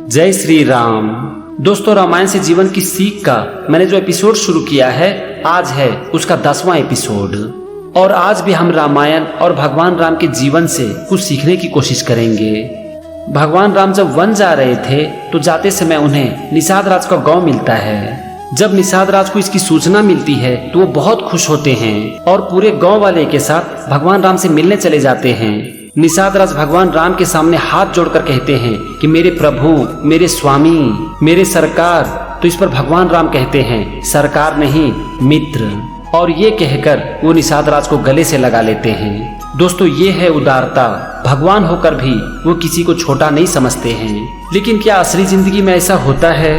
जय श्री राम। दोस्तों, रामायण से जीवन की सीख का मैंने जो एपिसोड शुरू किया है, आज है उसका 10वां एपिसोड। और आज भी हम रामायण और भगवान राम के जीवन से कुछ सीखने की कोशिश करेंगे। भगवान राम जब वन जा रहे थे तो जाते समय उन्हें निषाद राज का गांव मिलता है। जब निषाद राज को इसकी सूचना मिलती है तो वो बहुत खुश होते हैं और पूरे गांव वाले के साथ भगवान राम से मिलने चले जाते हैं। निषाद राज भगवान राम के सामने हाथ जोड़कर कहते हैं कि मेरे प्रभु, मेरे स्वामी, मेरे सरकार। तो इस पर भगवान राम कहते हैं सरकार नहीं, मित्र। और ये कहकर वो निषाद राज को गले से लगा लेते हैं। दोस्तों, ये है उदारता। भगवान होकर भी वो किसी को छोटा नहीं समझते हैं। लेकिन क्या असली जिंदगी में ऐसा होता है?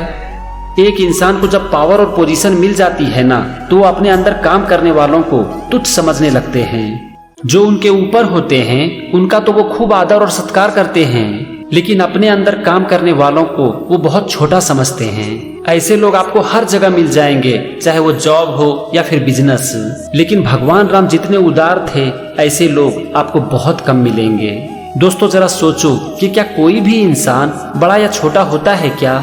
एक इंसान को जब पावर और पोजीशन मिल जाती है ना, तो वो अपने अंदर काम करने वालों को तुच्छ समझने लगते हैं। जो उनके ऊपर होते हैं उनका तो वो खूब आदर और सत्कार करते हैं, लेकिन अपने अंदर काम करने वालों को वो बहुत छोटा समझते हैं। ऐसे लोग आपको हर जगह मिल जाएंगे, चाहे वो जॉब हो या फिर बिजनेस। लेकिन भगवान राम जितने उदार थे, ऐसे लोग आपको बहुत कम मिलेंगे। दोस्तों, जरा सोचो कि क्या कोई भी इंसान बड़ा या छोटा होता है क्या?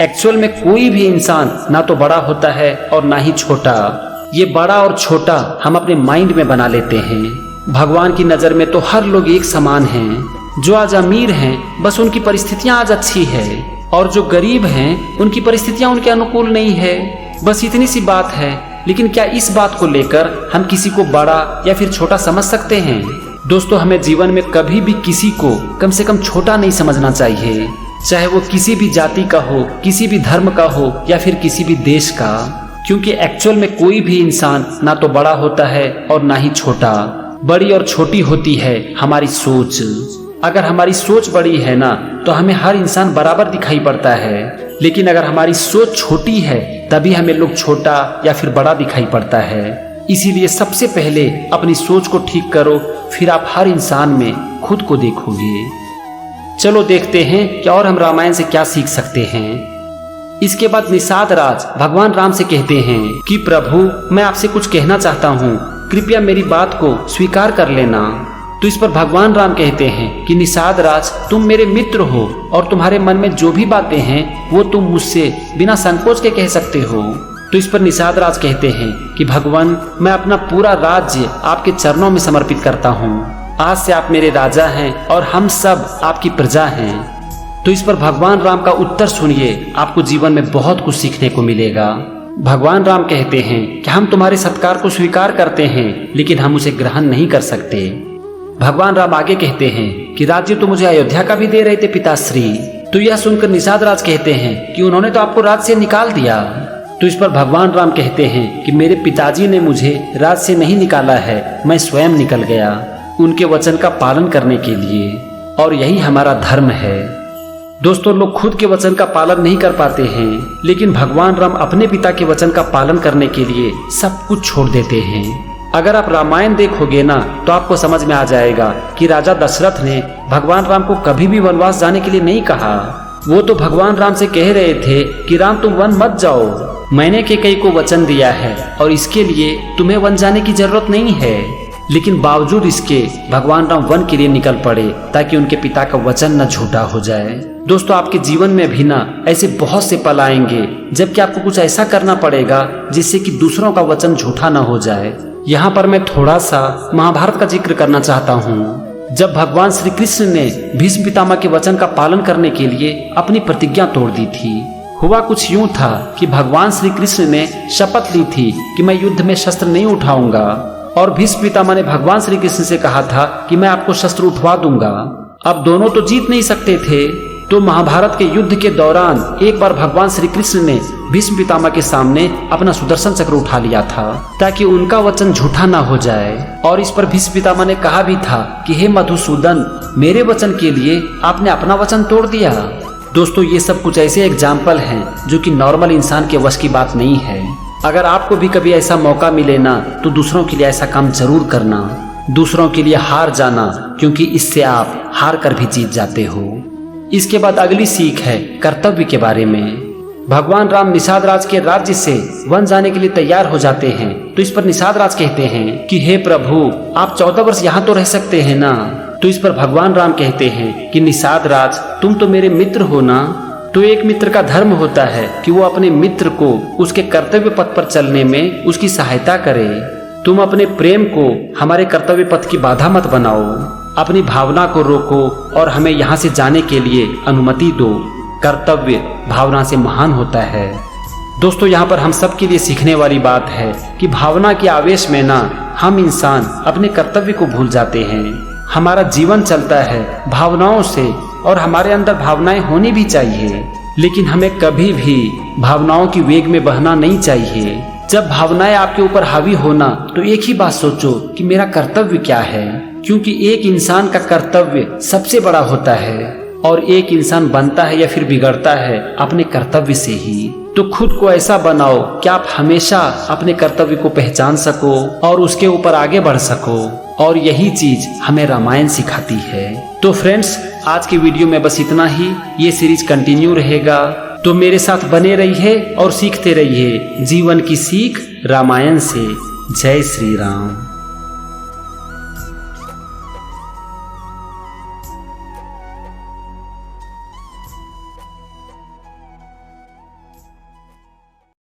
एक्चुअल में कोई भी इंसान ना तो बड़ा होता है और ना ही छोटा। ये बड़ा और छोटा हम अपने माइंड में बना लेते हैं। भगवान की नजर में तो हर लोग एक समान हैं। जो आज अमीर हैं बस उनकी परिस्थितियां आज अच्छी है, और जो गरीब हैं उनकी परिस्थितियां उनके अनुकूल नहीं है। बस इतनी सी बात है। लेकिन क्या इस बात को लेकर हम किसी को बड़ा या फिर छोटा समझ सकते हैं? दोस्तों, हमें जीवन में कभी भी किसी को कम से कम छोटा नहीं समझना चाहिए, चाहे वो किसी भी जाति का हो, किसी भी धर्म का हो या फिर किसी भी देश का। क्योंकि एक्चुअल में कोई भी इंसान ना तो बड़ा होता है और ना ही छोटा। बड़ी और छोटी होती है हमारी सोच। अगर हमारी सोच बड़ी है ना, तो हमें हर इंसान बराबर दिखाई पड़ता है। लेकिन अगर हमारी सोच छोटी है तभी हमें लोग छोटा या फिर बड़ा दिखाई पड़ता है। इसीलिए सबसे पहले अपनी सोच को ठीक करो, फिर आप हर इंसान में खुद को देखोगे। चलो देखते हैं कि और हम रामायण से क्या सीख सकते हैं। इसके बाद निषाद राज भगवान राम से कहते हैं कि प्रभु, मैं आपसे कुछ कहना चाहता हूँ, कृपया मेरी बात को स्वीकार कर लेना। तो इस पर भगवान राम कहते हैं कि निषाद राज, तुम मेरे मित्र हो और तुम्हारे मन में जो भी बातें हैं वो तुम मुझसे बिना संकोच के कह सकते हो। तो इस पर निषाद राज कहते हैं कि भगवान, मैं अपना पूरा राज्य आपके चरणों में समर्पित करता हूँ। आज से आप मेरे राजा हैं और हम सब आपकी प्रजा हैं। तो इस पर भगवान राम का उत्तर सुनिए, आपको जीवन में बहुत कुछ सीखने को मिलेगा। भगवान राम कहते हैं कि हम तुम्हारे सत्कार को स्वीकार करते हैं, लेकिन हम उसे ग्रहण नहीं कर सकते। भगवान राम आगे कहते हैं कि राज्य तो मुझे अयोध्या का भी दे रहे थे पिताश्री। तो यह सुनकर निषाद राज कहते हैं कि उन्होंने तो आपको राज्य से निकाल दिया। तो इस पर भगवान राम कहते हैं कि मेरे पिताजी ने मुझे राज्य से नहीं निकाला है, मैं स्वयं निकल गया उनके वचन का पालन करने के लिए, और यही हमारा धर्म है। दोस्तों, लोग खुद के वचन का पालन नहीं कर पाते हैं, लेकिन भगवान राम अपने पिता के वचन का पालन करने के लिए सब कुछ छोड़ देते हैं। अगर आप रामायण देखोगे ना, तो आपको समझ में आ जाएगा कि राजा दशरथ ने भगवान राम को कभी भी वनवास जाने के लिए नहीं कहा। वो तो भगवान राम से कह रहे थे कि राम, तुम वन मत जाओ, मैंने कैकेयी को वचन दिया है और इसके लिए तुम्हें वन जाने की जरूरत नहीं है। लेकिन बावजूद इसके भगवान राम वन के लिए निकल पड़े, ताकि उनके पिता का वचन न झूठा हो जाए। दोस्तों, आपके जीवन में भी ना ऐसे बहुत से पल आएंगे जबकि आपको कुछ ऐसा करना पड़ेगा जिससे कि दूसरों का वचन झूठा न हो जाए। यहाँ पर मैं थोड़ा सा महाभारत का जिक्र करना चाहता हूँ। जब भगवान श्री कृष्ण ने भीष्म पितामह के वचन का पालन करने के लिए अपनी प्रतिज्ञा तोड़ दी थी। हुआ कुछ यूं था कि भगवान श्री कृष्ण ने शपथ ली थी कि मैं युद्ध में शस्त्र नहीं उठाऊंगा, और भीष्म पितामह ने भगवान श्री कृष्ण से कहा था कि मैं आपको शस्त्र उठवा दूंगा। अब दोनों तो जीत नहीं सकते थे। तो महाभारत के युद्ध के दौरान एक बार भगवान श्री कृष्ण ने भीष्म पितामह के सामने अपना सुदर्शन चक्र उठा लिया था, ताकि उनका वचन झूठा ना हो जाए। और इस पर भीष्म पितामह ने कहा भी था कि हे मधुसूदन, मेरे वचन के लिए आपने अपना वचन तोड़ दिया। दोस्तों, ये सब कुछ ऐसे एग्जाम्पल हैं जो कि नॉर्मल इंसान के वश की बात नहीं है। अगर आपको भी कभी ऐसा मौका मिले ना, तो दूसरों के लिए ऐसा काम जरूर करना, दूसरों के लिए हार जाना, क्योंकि इससे आप हार कर भी जीत जाते हो। इसके बाद अगली सीख है कर्तव्य के बारे में। भगवान राम निषाद राज के राज्य से वन जाने के लिए तैयार हो जाते हैं। तो इस पर निषाद राज कहते हैं कि हे प्रभु, आप 14 वर्ष यहाँ तो रह सकते हैं ना। तो इस पर भगवान राम कहते हैं कि निषाद राज, तुम तो मेरे मित्र हो ना। तो एक मित्र का धर्म होता है कि वो अपने मित्र को उसके कर्तव्य पथ पर चलने में उसकी सहायता करे। तुम अपने प्रेम को हमारे कर्तव्य पथ की बाधा मत बनाओ, अपनी भावना को रोको और हमें यहाँ से जाने के लिए अनुमति दो। कर्तव्य भावना से महान होता है। दोस्तों, यहाँ पर हम सब के लिए सीखने वाली बात है कि भावना के आवेश में ना हम इंसान अपने कर्तव्य को भूल जाते हैं। हमारा जीवन चलता है भावनाओं से और हमारे अंदर भावनाएं होनी भी चाहिए, लेकिन हमें कभी भी भावनाओं की वेग में बहना नहीं चाहिए। जब भावनाएं आपके ऊपर हावी होना तो एक ही बात सोचो कि मेरा कर्तव्य क्या है, क्योंकि एक इंसान का कर्तव्य सबसे बड़ा होता है और एक इंसान बनता है या फिर बिगड़ता है अपने कर्तव्य से ही। तो खुद को ऐसा बनाओ कि आप हमेशा अपने कर्तव्य को पहचान सको और उसके ऊपर आगे बढ़ सको, और यही चीज हमें रामायण सिखाती है। तो फ्रेंड्स, आज की वीडियो में बस इतना ही। ये सीरीज कंटिन्यू रहेगा, तो मेरे साथ बने रहिए और सीखते रहिए जीवन की सीख रामायण से। जय श्री राम।